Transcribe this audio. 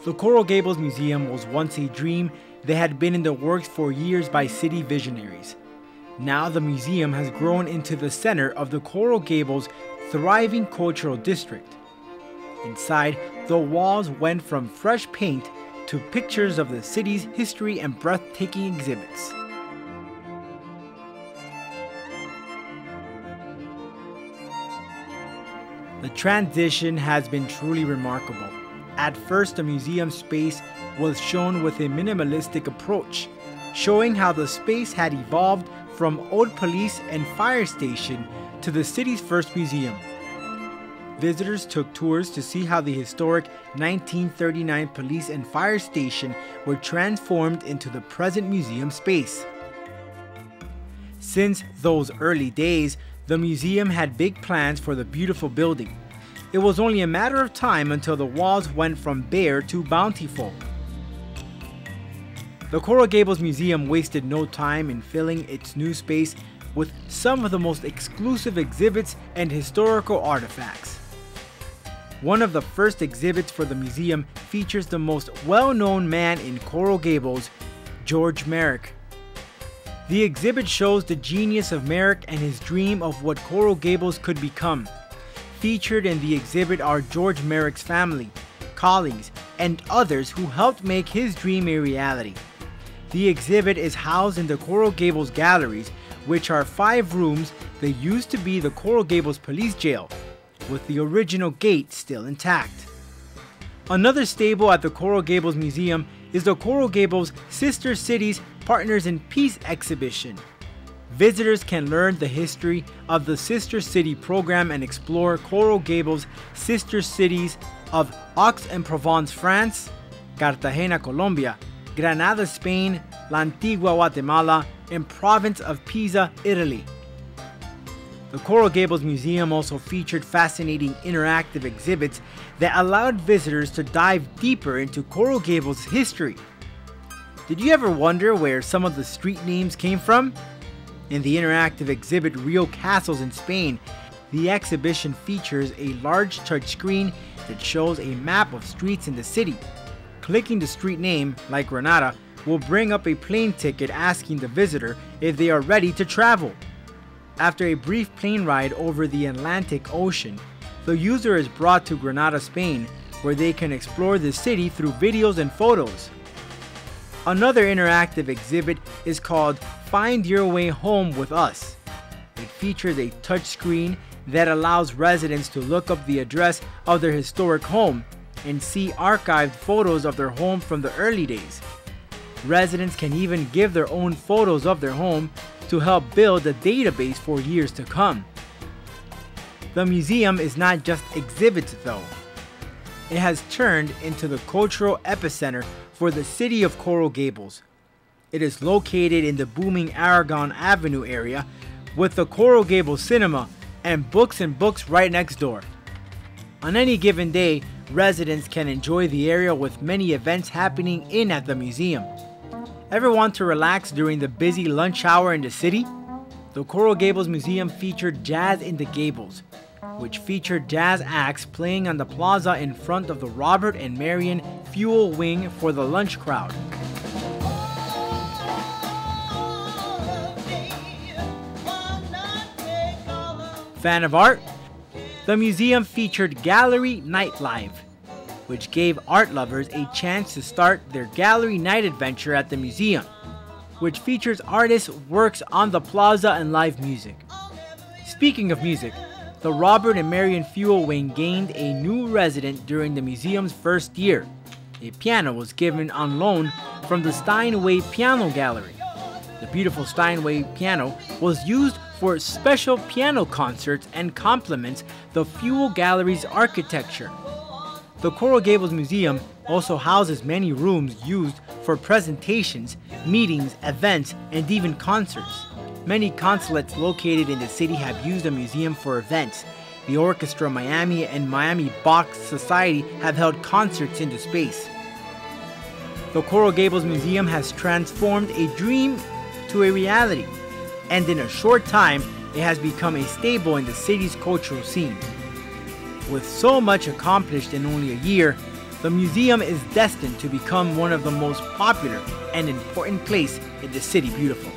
The Coral Gables Museum was once a dream that had been in the works for years by city visionaries. Now the museum has grown into the center of the Coral Gables' thriving cultural district. Inside, the walls went from fresh paint to pictures of the city's history and breathtaking exhibits. The transition has been truly remarkable. At first, the museum space was shown with a minimalistic approach, showing how the space had evolved from old police and fire station to the city's first museum. Visitors took tours to see how the historic 1939 police and fire station were transformed into the present museum space. Since those early days, the museum had big plans for the beautiful building. It was only a matter of time until the walls went from bare to bountiful. The Coral Gables Museum wasted no time in filling its new space with some of the most exclusive exhibits and historical artifacts. One of the first exhibits for the museum features the most well-known man in Coral Gables, George Merrick. The exhibit shows the genius of Merrick and his dream of what Coral Gables could become. Featured in the exhibit are George Merrick's family, colleagues, and others who helped make his dream a reality. The exhibit is housed in the Coral Gables Galleries, which are 5 rooms that used to be the Coral Gables Police Jail, with the original gate still intact. Another staple at the Coral Gables Museum is the Coral Gables Sister Cities Partners in Peace exhibition. Visitors can learn the history of the Sister City program and explore Coral Gables' sister cities of Aix-en-Provence, France, Cartagena, Colombia, Granada, Spain, La Antigua, Guatemala, and province of Pisa, Italy. The Coral Gables Museum also featured fascinating interactive exhibits that allowed visitors to dive deeper into Coral Gables' history. Did you ever wonder where some of the street names came from? In the interactive exhibit Real Castles in Spain, the exhibition features a large touchscreen that shows a map of streets in the city. Clicking the street name, like Granada, will bring up a plane ticket asking the visitor if they are ready to travel. After a brief plane ride over the Atlantic Ocean, the user is brought to Granada, Spain, where they can explore the city through videos and photos. Another interactive exhibit is called Find Your Way Home with Us. It features a touchscreen that allows residents to look up the address of their historic home and see archived photos of their home from the early days. Residents can even give their own photos of their home to help build a database for years to come. The museum is not just exhibits though. It has turned into the cultural epicenter for the city of Coral Gables. It is located in the booming Aragon Avenue area with the Coral Gables Cinema and Books right next door. On any given day, residents can enjoy the area with many events happening in at the museum. Ever want to relax during the busy lunch hour in the city? The Coral Gables Museum featured Jazz in the Gables, which featured jazz acts playing on the plaza in front of the Robert and Marion Fuel Wing for the lunch crowd. Fan of art? The museum featured Gallery Nightlife, which gave art lovers a chance to start their gallery night adventure at the museum, which features artists' works on the plaza and live music. Speaking of music, the Robert and Marion Fuel Wing gained a new resident during the museum's first year. A piano was given on loan from the Steinway Piano Gallery. The beautiful Steinway piano was used for special piano concerts and complements the Fuel Gallery's architecture. The Coral Gables Museum also houses many rooms used for presentations, meetings, events, and even concerts. Many consulates located in the city have used the museum for events. The Orchestra Miami and Miami Bach Society have held concerts in the space. The Coral Gables Museum has transformed a dream to a reality, and in a short time, it has become a staple in the city's cultural scene. With so much accomplished in only a year, the museum is destined to become one of the most popular and important places in the City Beautiful.